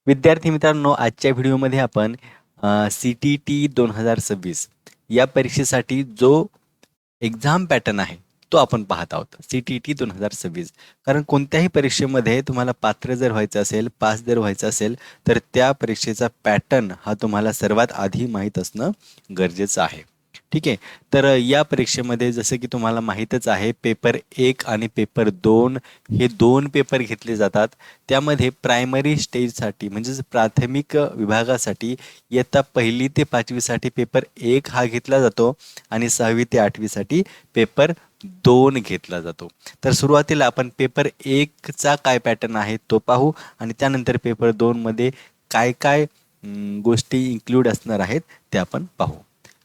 विद्यार्थी मित्रांनो, आजच्या व्हिडिओमध्ये आपण CTT 2026 या परीक्षेसाठी जो एक्झाम पॅटर्न आहे तो आपण पाहत आहोत. CTT 2026 कारण कोणत्याही परीक्षेमध्ये तुम्हाला पात्र जर व्हायचं असेल, पास जर व्हायचं असेल, तर त्या परीक्षेचा पॅटर्न हा तुम्हाला सर्वात आधी माहीत असणं गरजेचं आहे. ठीक आहे. तर या परीक्षेमध्ये जसं की तुम्हाला माहीतच आहे, पेपर 1 आणि पेपर 2 हे 2 पेपर घेतले जातात. त्यामध्ये प्रायमरी स्टेजसाठी म्हणजेच प्राथमिक विभागासाठी इयत्ता 1ली ते 5वी साठी पेपर 1 हा घेतला जातो आणि 6वी ते 8वी साठी पेपर 2 घेतला जातो. तर सुरुवातीला आपण पेपर 1 चा काय पॅटर्न आहे तो पाहू आणि त्यानंतर पेपर 2 मध्ये काय काय गोष्टी इन्क्लूड असणार आहेत ते आपण पाहू.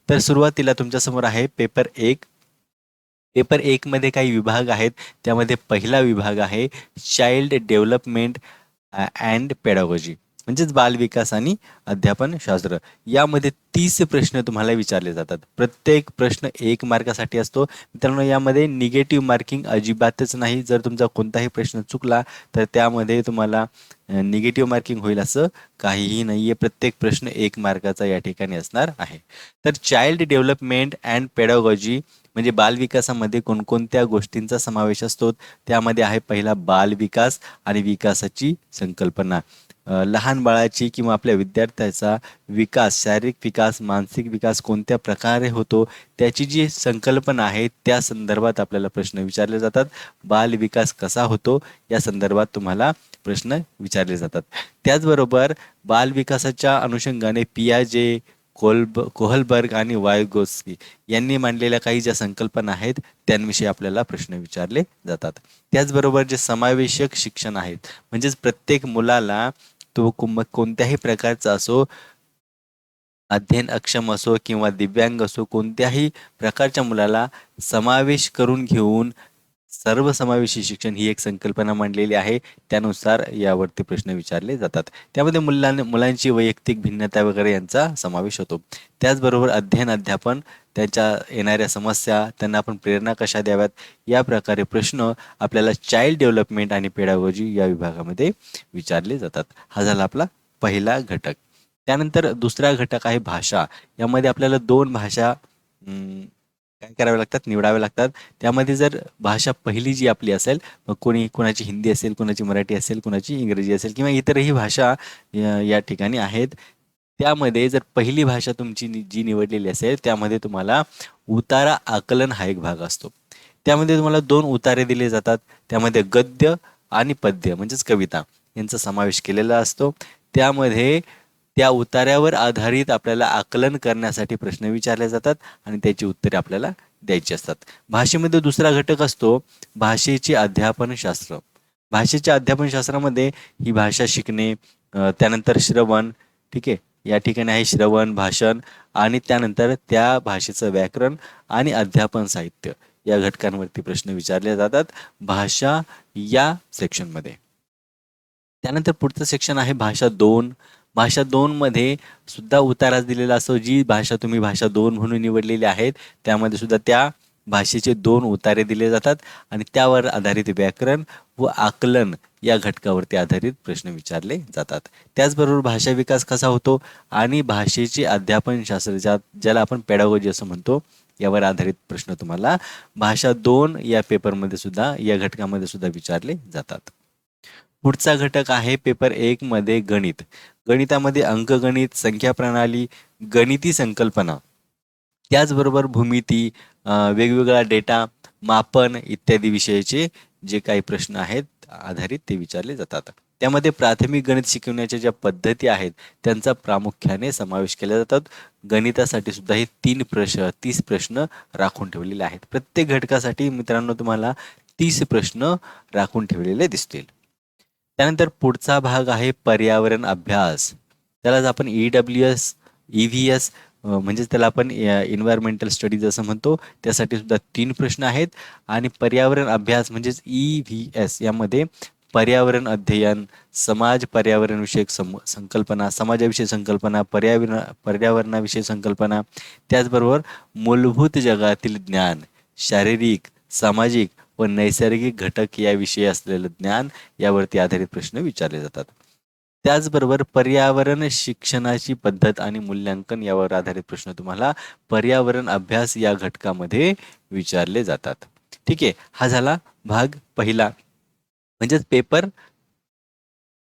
तर सुरुवातीला तुमच्यासमोर आहे पेपर 1. पेपर 1 मध्ये काही विभाग आहेत. त्यामध्ये पहिला विभाग आहे चाइल्ड डेव्हलपमेंट अँड पेडागॉजी म्हणजेच बालविकास आणि अध्यापनशास्त्र. यामध्ये 30 प्रश्न तुम्हाला विचारले जातात. प्रत्येक प्रश्न 1 मार्कासाठी असतो. मित्रांनो, यामध्ये निगेटिव्ह मार्किंग अजिबातच नाही. जर तुमचा कोणताही प्रश्न चुकला तर त्यामध्ये तुम्हाला निगेटिव्ह मार्किंग होईल असं काहीही नाही आहे. प्रत्येक प्रश्न 1 मार्काचा या ठिकाणी असणार आहे. तर चाइल्ड डेव्हलपमेंट अँड पेडागॉजी म्हणजे बालविकासामध्ये कोणकोणत्या गोष्टींचा समावेश असतो. त्यामध्ये आहे पहिला बालविकास आणि विकासाची संकल्पना. लहान बाळाची किंवा आपल्या विद्यार्थ्याचा विकास, शारीरिक विकास, मानसिक विकास कोणत्या प्रकारे होतो त्याची जी संकल्पना आहे त्या संदर्भात आपल्याला प्रश्न विचारले जातात. बालविकास कसा होतो या संदर्भात तुम्हाला प्रश्न विचारले जातात. त्याचबरोबर बालविकासाच्या अनुषंगाने पियाजे, कोहलबर्ग आणि वायगोस्की यांनी मांडलेल्या काही ज्या संकल्पना आहेत त्यांविषयी आपल्याला प्रश्न विचारले जातात. त्याचबरोबर जे समावेशक शिक्षण आहेत म्हणजेच प्रत्येक मुलाला तो कोणत्याही प्रकारचा असो, अध्ययन अक्षम असो किंवा दिव्यांग असो, कोणत्याही प्रकारच्या मुलाला समावेश करून घेऊन सर्वसमावेशी शिक्षण ही एक संकल्पना मांडलेली आहे. त्यानुसार यावरती प्रश्न विचारले जातात. त्यामध्ये मुलांची वैयक्तिक भिन्नता वगैरे यांचा समावेश होतो. त्याचबरोबर अध्ययन अध्यापन, त्याच्या येणाऱ्या समस्या, त्यांना आपण प्रेरणा कशा द्याव्यात या प्रकारे प्रश्न आपल्याला चाइल्ड डेव्हलपमेंट आणि पेडागॉजी या विभागामध्ये विचारले जातात. हा झाला आपला पहिला घटक. त्यानंतर दुसरा घटक आहे भाषा. यामध्ये आपल्याला 2 भाषा काय कराव्या लागतात, निवडाव्या लागतात. त्यामध्ये जर भाषा पहिली जी आपली असेल, मग कोणाची हिंदी असेल, कोणाची मराठी असेल, कोणाची इंग्रजी असेल किंवा इतरही भाषा या ठिकाणी आहेत. त्यामध्ये जर पहिली भाषा तुमची जी निवडलेली असेल त्यामध्ये तुम्हाला उतारा आकलन हा एक भाग असतो. त्यामध्ये तुम्हाला 2 उतारे दिले जातात. त्यामध्ये गद्य आणि पद्य म्हणजेच कविता यांचा समावेश केलेला असतो. त्यामध्ये त्या उतार्यावर आधारित आपल्याला आकलन करण्यासाठी प्रश्न विचारले जातात आणि त्याची उत्तरे आपल्याला द्यायची असतात. भाषेमध्ये दुसरा घटक असतो भाषेचे अध्यापनशास्त्र. भाषेच्या अध्यापनशास्त्रामध्ये ही भाषा शिकणे, त्यानंतर श्रवण, ठीक आहे, या ठिकाणी आहे श्रवण, भाषण आणि त्यानंतर त्या भाषेचं व्याकरण आणि अध्यापन साहित्य या घटकांवरती प्रश्न विचारले जातात भाषा या सेक्शनमध्ये. त्यानंतर पुढचं सेक्शन आहे भाषा 2. भाषा 2 मध्ये सुद्धा उताराच दिलेला असतो. जी भाषा तुम्ही भाषा 2 म्हणून निवडलेली आहेत त्यामध्ये सुद्धा त्या भाषेचे 2 उतारे दिले जातात आणि त्यावर आधारित व्याकरण व आकलन या घटकावरती आधारित प्रश्न विचारले जातात. त्याचबरोबर भाषा विकास कसा होतो आणि भाषेचे अध्यापनशास्त्र ज्याला आपण पेडागॉजी असं म्हणतो यावर आधारित प्रश्न तुम्हाला भाषा 2 या पेपरमध्ये सुद्धा, या घटकामध्ये सुद्धा विचारले जातात. पुढचा घटक आहे पेपर 1 मध्ये गणित. गणितामध्ये अंकगणित, संख्या प्रणाली, गणिती संकल्पना, त्याचबरोबर भूमिती, वेगवेगळा डेटा, मापन इत्यादी विषयाचे जे काही प्रश्न आहेत आधारित ते विचारले जातात. त्यामध्ये प्राथमिक गणित शिकवण्याच्या ज्या पद्धती आहेत त्यांचा प्रामुख्याने समावेश केला जातात. गणितासाठी सुद्धा हे 30 प्रश्न राखून ठेवलेले आहेत. प्रत्येक घटकासाठी मित्रांनो तुम्हाला 30 प्रश्न राखून ठेवलेले दिसतील. त्यानंतर पुढचा भाग आहे पर्यावरण अभ्यास. त्यालाच आपण EWS, EVS म्हणजेच त्याला आपण एन्व्हायरमेंटल स्टडीज असं म्हणतो. त्यासाठी सुद्धा 3 प्रश्न आहेत आणि पर्यावरण अभ्यास म्हणजेच EVS यामध्ये पर्यावरण अध्ययन, समाज पर्यावरणविषयक संकल्पना, समाजाविषयी संकल्पना, पर्यावरणाविषयी संकल्पना, त्याचबरोबर मूलभूत जगातील ज्ञान, शारीरिक, सामाजिक व नैसर्गिक घटक याविषयी असलेलं ज्ञान यावरती आधारित प्रश्न विचारले जातात. त्याचबरोबर पर्यावरण शिक्षणाची पद्धत आणि मूल्यांकन यावर आधारित प्रश्न तुम्हाला पर्यावरण अभ्यास या घटकामध्ये विचारले जातात. ठीक आहे, हा झाला भाग पहिला म्हणजेच पेपर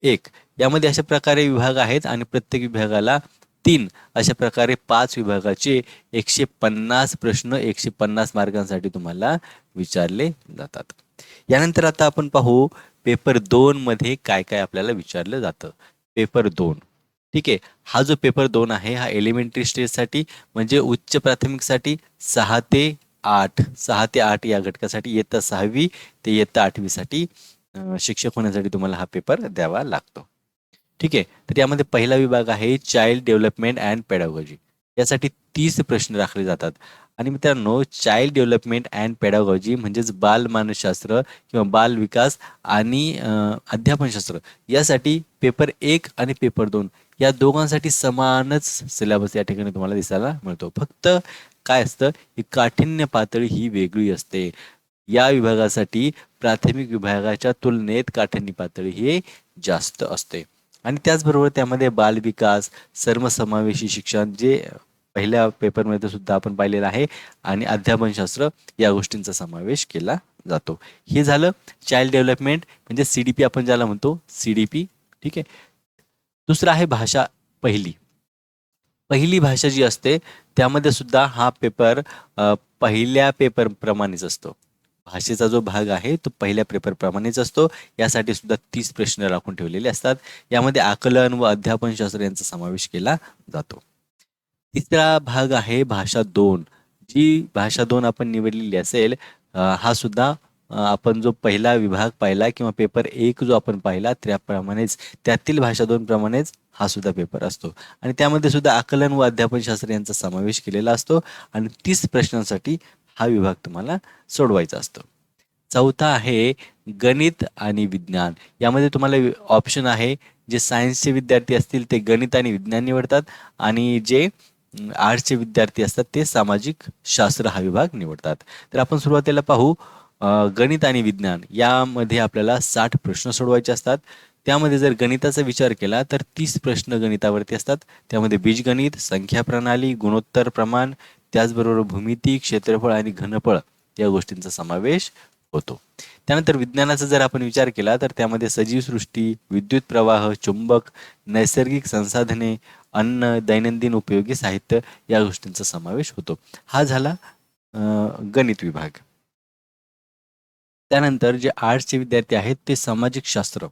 1. यामध्ये अशा प्रकारे विभाग आहेत आणि प्रत्येक विभागाला 3 अशा प्रकारे 5 विभागाचे 150 प्रश्न 150 मार्कांसाठी तुम्हाला विचारले जातात. यानंतर आता आपण पाहू पेपर 2 मध्ये काय काय आपल्याला विचारलं जातं. पेपर 2. ठीक आहे, हा जो पेपर 2 आहे हा एलिमेंटरी स्टेजसाठी म्हणजे उच्च प्राथमिकसाठी 6 ते 8 या घटकासाठी इयत्ता 6वी ते इयत्ता 8वी साठी शिक्षक होण्यासाठी तुम्हाला हा पेपर द्यावा लागतो. ठीक आहे, तर यामध्ये पहिला विभाग आहे चाइल्ड डेव्हलपमेंट अँड पेडागॉजी. यासाठी 30 प्रश्न राखले जातात. आणि मित्रांनो, चाइल्ड डेव्हलपमेंट अँड पेडागॉजी म्हणजेच बाल मानसशास्त्र किंवा बाल विकास आणि अध्यापनशास्त्र यासाठी पेपर 1 आणि पेपर 2 या दोघांसाठी समानच सिलेबस या ठिकाणी तुम्हाला दिसायला मिळतो. फक्त काय असतं, ही काठिण्य पातळी ही वेगळी असते. या विभागासाठी प्राथमिक विभागाच्या तुलनेत काठिण्य पातळी ही जास्त असते. आणि त्याचबरोबर त्यामध्ये बालविकास, सर्वसमावेशी शिक्षण जे पहिल्या पेपरमध्ये सुद्धा आपण पाहिलेलं आहे आणि अध्यापनशास्त्र या गोष्टींचा समावेश केला जातो. हे झालं चाइल्ड डेव्हलपमेंट म्हणजे CDP आपण ज्याला म्हणतो CDP. ठीक आहे, दुसरं आहे भाषा पहिली. पहिली भाषा जी असते त्यामध्ये सुद्धा हा पेपर पहिल्या पेपर प्रमाणेच असतो. भाषेचा जो भाग आहे तो पहिल्या पेपर प्रमाणेच असतो. यासाठी सुद्धा 30 प्रश्न राखून ठेवलेले असतात. यामध्ये आकलन व अध्यापनशास्त्र यांचा समावेश केला जातो. तिसरा भाग आहे भाषा 2. जी भाषा 2 आपण निवडलेली असेल, हा सुद्धा आपण जो पहिला विभाग पाहिला किंवा पेपर 1 जो आपण पाहिला त्याप्रमाणेच त्यातील भाषा 2 प्रमाणेच हा सुद्धा पेपर असतो. आणि त्यामध्ये सुद्धा आकलन व अध्यापनशास्त्र यांचा समावेश केलेला असतो आणि 30 प्रश्नांसाठी हा विभाग तुम्हाला सोडवायचा असतो. चौथा आहे गणित आणि विज्ञान. यामध्ये तुम्हाला ऑप्शन आहे, जे सायन्सचे विद्यार्थी असतील ते गणित आणि विज्ञान निवडतात आणि जे आर्ट्सचे विद्यार्थी असतात ते सामाजिक शास्त्र हा विभाग निवडतात. तर आपण सुरुवातीला पाहू गणित आणि विज्ञान. यामध्ये आपल्याला 60 प्रश्न सोडवायचे असतात. त्यामध्ये जर गणिताचा विचार केला तर 30 प्रश्न गणितावरती असतात. त्यामध्ये बीजगणित, संख्या प्रणाली, गुणोत्तर प्रमाण, त्याचबरोबर भूमिती, क्षेत्रफळ आणि घनफळ या गोष्टींचा समावेश होतो. त्यानंतर विज्ञानाचा जर आपण विचार केला तर त्यामध्ये सजीव सृष्टी, विद्युत प्रवाह, चुंबक, नैसर्गिक संसाधने, अन्न, दैनंदिन उपयोगी साहित्य या गोष्टींचा समावेश होतो. हा झाला गणित विभाग. त्यानंतर जे आर्ट्सचे विद्यार्थी आहेत ते सामाजिक शास्त्र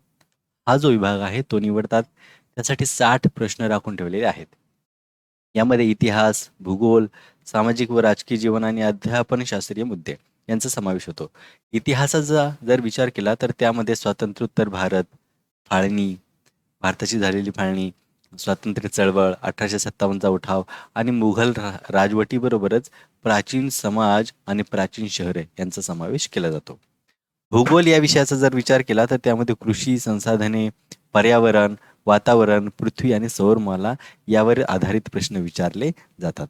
हा जो विभाग आहे तो निवडतात. त्यासाठी 60 प्रश्न राखून ठेवलेले आहेत. यामध्ये इतिहास, भूगोल, सामाजिक व राजकीय जीवन आणि अध्यापनशास्त्रीय मुद्दे यांचा समावेश होतो. इतिहासाचा जर विचार केला तर त्यामध्ये स्वातंत्र्योत्तर भारत, फाळणी, भारताची झालेली फाळणी, स्वातंत्र्य चळवळ, 1857चा उठाव आणि मुघल राजवटीबरोबरच प्राचीन समाज आणि प्राचीन शहरे यांचा समावेश केला जातो. भूगोल या विषयाचा जर विचार केला तर त्यामध्ये कृषी, संसाधने, पर्यावरण, वातावरण, पृथ्वी आणि सौरमाला यावर आधारित प्रश्न विचारले जातात.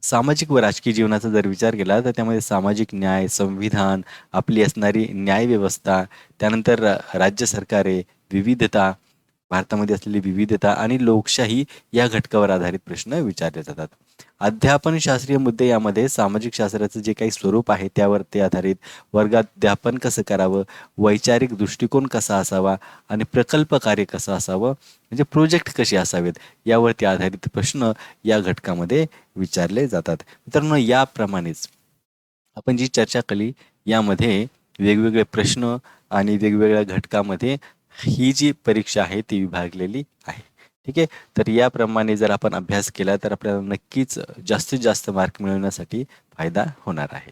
सामाजिक व राजकीय जीवनाचा जर विचार केला तर त्यामध्ये सामाजिक न्याय, संविधान, आपली असणारी न्यायव्यवस्था, त्यानंतर राज्य सरकारे, विविधता, भारतामध्ये असलेली विविधता आणि लोकशाही या घटकावर आधारित प्रश्न विचारले जातात. अध्यापन शास्त्रीय मुद्दे यामध्ये सामाजिक शास्त्राचं जे काही स्वरूप आहे त्यावर ते आधारित, वर्गाध्यापन कसं करावं, वैचारिक दृष्टिकोन कसा असावा आणि प्रकल्प कार्य कसं असावं म्हणजे प्रोजेक्ट कसे असावेत यावरती आधारित प्रश्न या घटकामध्ये विचारले जातात. मित्रांनो, याप्रमाणेच आपण जी चर्चा केली यामध्ये वेगवेगळे प्रश्न आणि वेगवेगळ्या घटकामध्ये ही जी परीक्षा आहे ती विभागलेली आहे. ठीक आहे, तर याप्रमाणे जर आपण अभ्यास केला तर आपल्याला नक्कीच जास्तीत जास्त मार्क मिळवण्यासाठी फायदा होणार आहे.